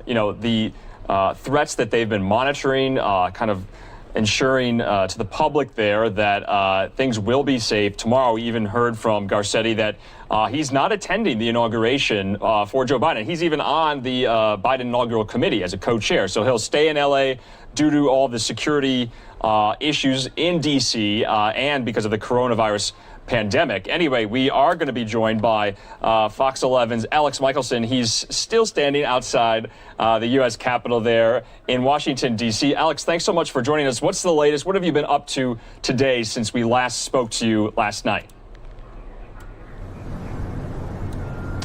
the threats that they've been monitoring, kind of ensuring to the public there that things will be safe. Tomorrow, we even heard from Garcetti that he's not attending the inauguration for Joe Biden. He's even on the Biden inaugural committee as a co-chair. So he'll stay in L.A. due to all the security issues in D.C. And because of the coronavirus pandemic. Anyway, we are going to be joined by Fox 11's Elex Michaelson. He's still standing outside the U.S. Capitol there in Washington, D.C. Alex, thanks so much for joining us. What's the latest? What have you been up to today since we last spoke to you last night?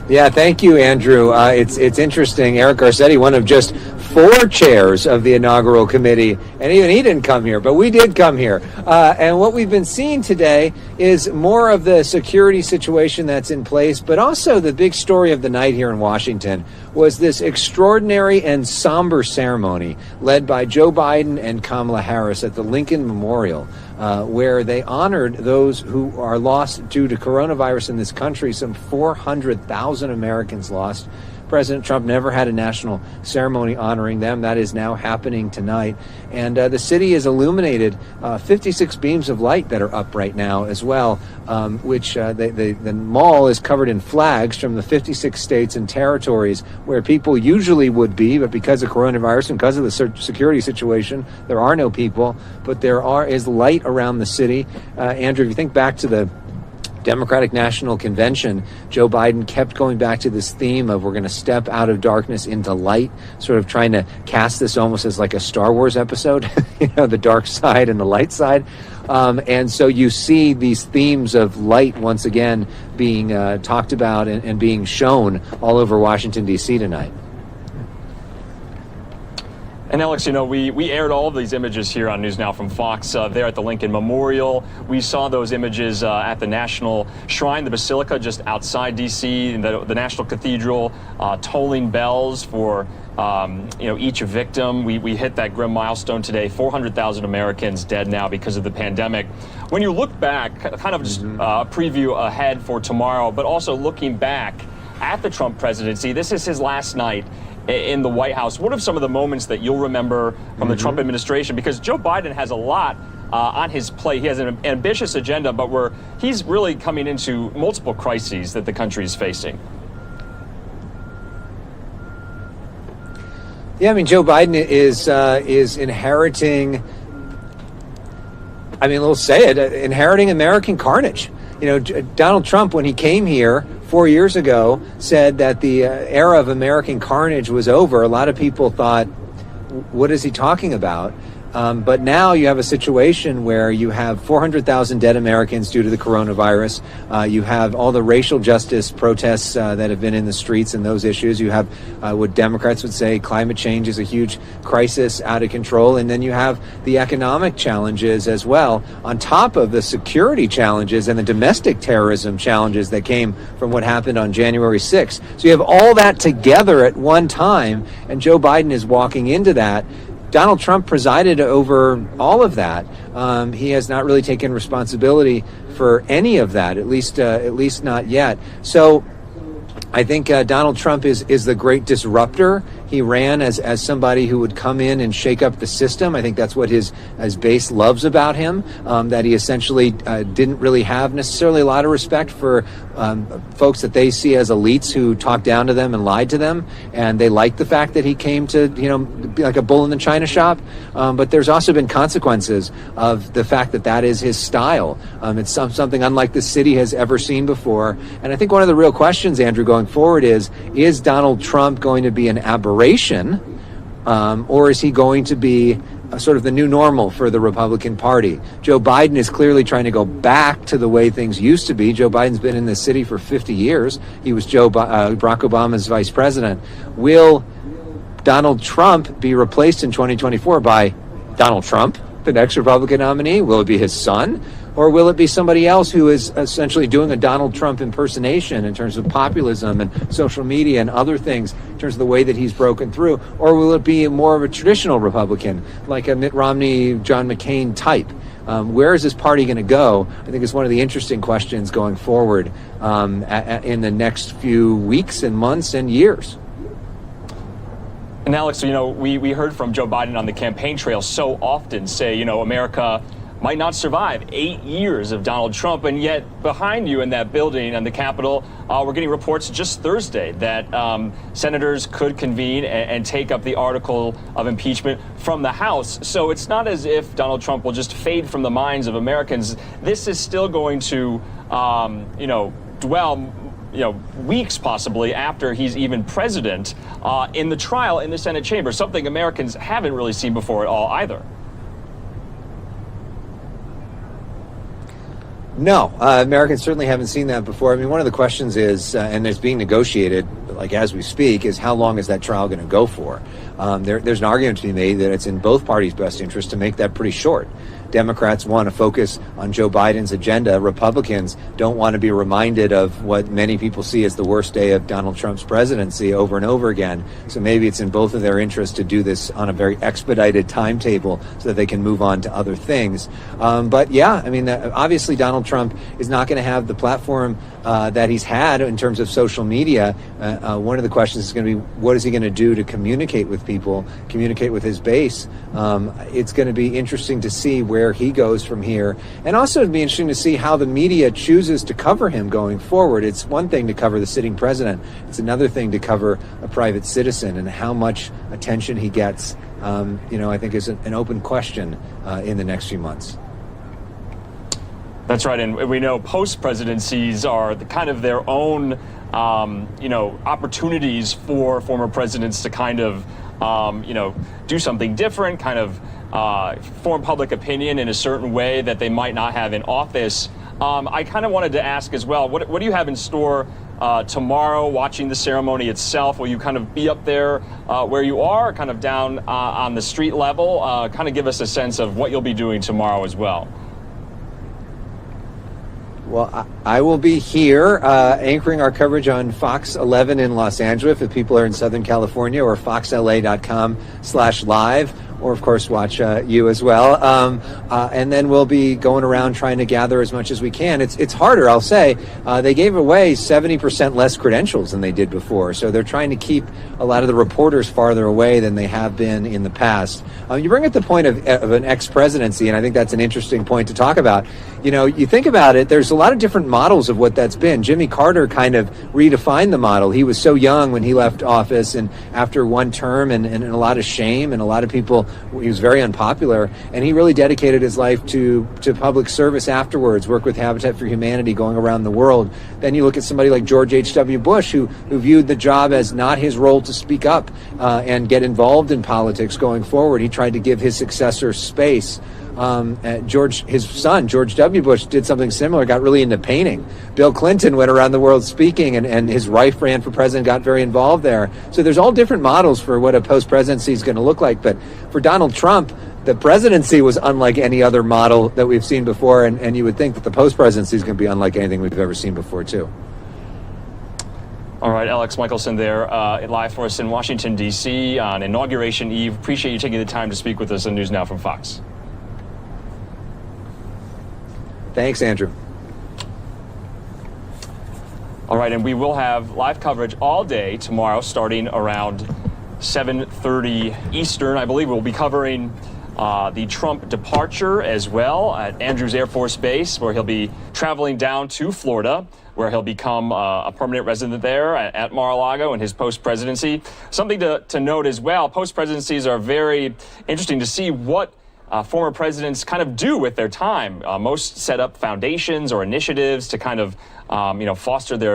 Yeah, thank you, Andrew. It's interesting. Eric Garcetti, one of just 4 chairs of the inaugural committee, and even he didn't come here, but we did come here. And what we've been seeing today is more of the security situation that's in place, but also the big story of the night here in Washington was this extraordinary and somber ceremony led by Joe Biden and Kamala Harris at the Lincoln Memorial, where they honored those who are lost due to coronavirus in this country. Some 400,000 Americans lost. President Trump never had a national ceremony honoring them. That is now happening tonight. And the city is illuminated, 56 beams of light that are up right now as well, which the mall is covered in flags from the 56 states and territories where people usually would be, but because of coronavirus and because of the security situation, there are no people, but there is light around the city. Andrew, if you think back to the Democratic National Convention, Joe Biden kept going back to this theme of we're going to step out of darkness into light, sort of trying to cast this almost as like a Star Wars episode, the dark side and the light side. And so you see these themes of light once again being talked about and being shown all over Washington, D.C. tonight. And Alex, we aired all of these images here on NewsNOW from Fox there at the Lincoln Memorial. We saw those images at the National Shrine, the Basilica just outside D.C., the National Cathedral, tolling bells for each victim. We hit that grim milestone today. 400,000 Americans dead now because of the pandemic. When you look back, kind of just a preview ahead for tomorrow, but also looking back at the Trump presidency, this is his last night in the White House. What are some of the moments that you'll remember from the Trump administration? Because Joe Biden has a lot on his plate. He has an ambitious agenda, but he's really coming into multiple crises that the country is facing. Yeah, I mean, Joe Biden is inheriting, we'll say it, inheriting American carnage. Donald Trump, when he came here 4 years ago, said that the era of American carnage was over. A lot of people thought, what is he talking about? But now you have a situation where you have 400,000 dead Americans due to the coronavirus. You have all the racial justice protests that have been in the streets and those issues. You have what Democrats would say climate change is a huge crisis out of control. And then you have the economic challenges as well, on top of the security challenges and the domestic terrorism challenges that came from what happened on January 6th. So you have all that together at one time, and Joe Biden is walking into that. Donald Trump presided over all of that. He has not really taken responsibility for any of that, at least not yet. So I think Donald Trump is the great disruptor. He ran as somebody who would come in and shake up the system. I think that's what his base loves about him, that he essentially didn't really have necessarily a lot of respect for folks that they see as elites who talked down to them and lied to them. And they liked the fact that he came to, be like a bull in the china shop. But there's also been consequences of the fact that is his style. It's something unlike the city has ever seen before. And I think one of the real questions, Andrew, going forward is Donald Trump going to be an aberration, or is he going to be sort of the new normal for the Republican Party? Joe Biden is clearly trying to go back to the way things used to be. Joe Biden's been in the city for 50 years. He was Barack Obama's vice president. Will Donald Trump be replaced in 2024 by Donald Trump, the next Republican nominee? Will it be his son? Or will it be somebody else who is essentially doing a Donald Trump impersonation in terms of populism and social media and other things in terms of the way that he's broken through? Or will it be more of a traditional Republican, like a Mitt Romney, John McCain type? Where is this party going to go? I think it's one of the interesting questions going forward in the next few weeks and months and years. And And Alex, we heard from Joe Biden on the campaign trail so often say, America might not survive 8 years of Donald Trump. And yet behind you in that building on the Capitol, we're getting reports just Thursday that senators could convene and take up the article of impeachment from the House. So it's not as if Donald Trump will just fade from the minds of Americans. This is still going to, dwell weeks possibly after he's even president in the trial in the Senate chamber, something Americans haven't really seen before at all either. No, Americans certainly haven't seen that before. I mean, one of the questions is, and it's being negotiated, like as we speak, is how long is that trial going to go for? There's an argument to be made that it's in both parties' best interest to make that pretty short. Democrats want to focus on Joe Biden's agenda. Republicans don't want to be reminded of what many people see as the worst day of Donald Trump's presidency over and over again. So maybe it's in both of their interests to do this on a very expedited timetable so that they can move on to other things. But yeah, I mean, obviously Donald Trump is not going to have the platform that he's had in terms of social media. One of the questions is going to be, what is he going to do to communicate with people, communicate with his base? It's going to be interesting to see where he goes from here. And also it'd be interesting to see how the media chooses to cover him going forward. It's one thing to cover the sitting president. It's another thing to cover a private citizen, and how much attention he gets, I think is an open question in the next few months. That's right, and we know post-presidencies are kind of their own, opportunities for former presidents to kind of, do something different, kind of form public opinion in a certain way that they might not have in office. I kind of wanted to ask as well, what do you have in store tomorrow, watching the ceremony itself? Will you kind of be up there where you are, kind of down on the street level? Kind of give us a sense of what you'll be doing tomorrow as well. Well, I will be here anchoring our coverage on Fox 11 in Los Angeles if people are in Southern California, or foxla.com/live, or of course watch you as well. And then we'll be going around trying to gather as much as we can. It's harder, I'll say. They gave away 70% less credentials than they did before. So they're trying to keep a lot of the reporters farther away than they have been in the past. You bring up the point of an ex-presidency, and I think that's an interesting point to talk about. You think about it, there's a lot of different models of what that's been. Jimmy Carter kind of redefined the model. He was so young when he left office, and after one term and a lot of shame, and a lot of people, he was very unpopular, and he really dedicated his life to public service afterwards, work with Habitat for Humanity, going around the world. Then you look at somebody like George H.W. Bush, who viewed the job as not his role to speak up and get involved in politics going forward. He tried to give his successor space. His son, George W. Bush, did something similar, got really into painting. Bill Clinton went around the world speaking, and his wife ran for president, got very involved there. So there's all different models for what a post-presidency is going to look like. But for Donald Trump, the presidency was unlike any other model that we've seen before, and you would think that the post-presidency is going to be unlike anything we've ever seen before, too. All right, Elex Michaelson there, live for us in Washington, D.C. on Inauguration Eve. Appreciate you taking the time to speak with us on News Now from Fox. Thanks, Andrew. All right, and we will have live coverage all day tomorrow, starting around 7:30 Eastern. I believe we'll be covering the Trump departure as well at Andrews Air Force Base, where he'll be traveling down to Florida, where he'll become a permanent resident there at Mar-a-Lago in his post-presidency. Something to note as well, post-presidencies are very interesting to see what former presidents kind of do with their time. Most set up foundations or initiatives to kind of, foster their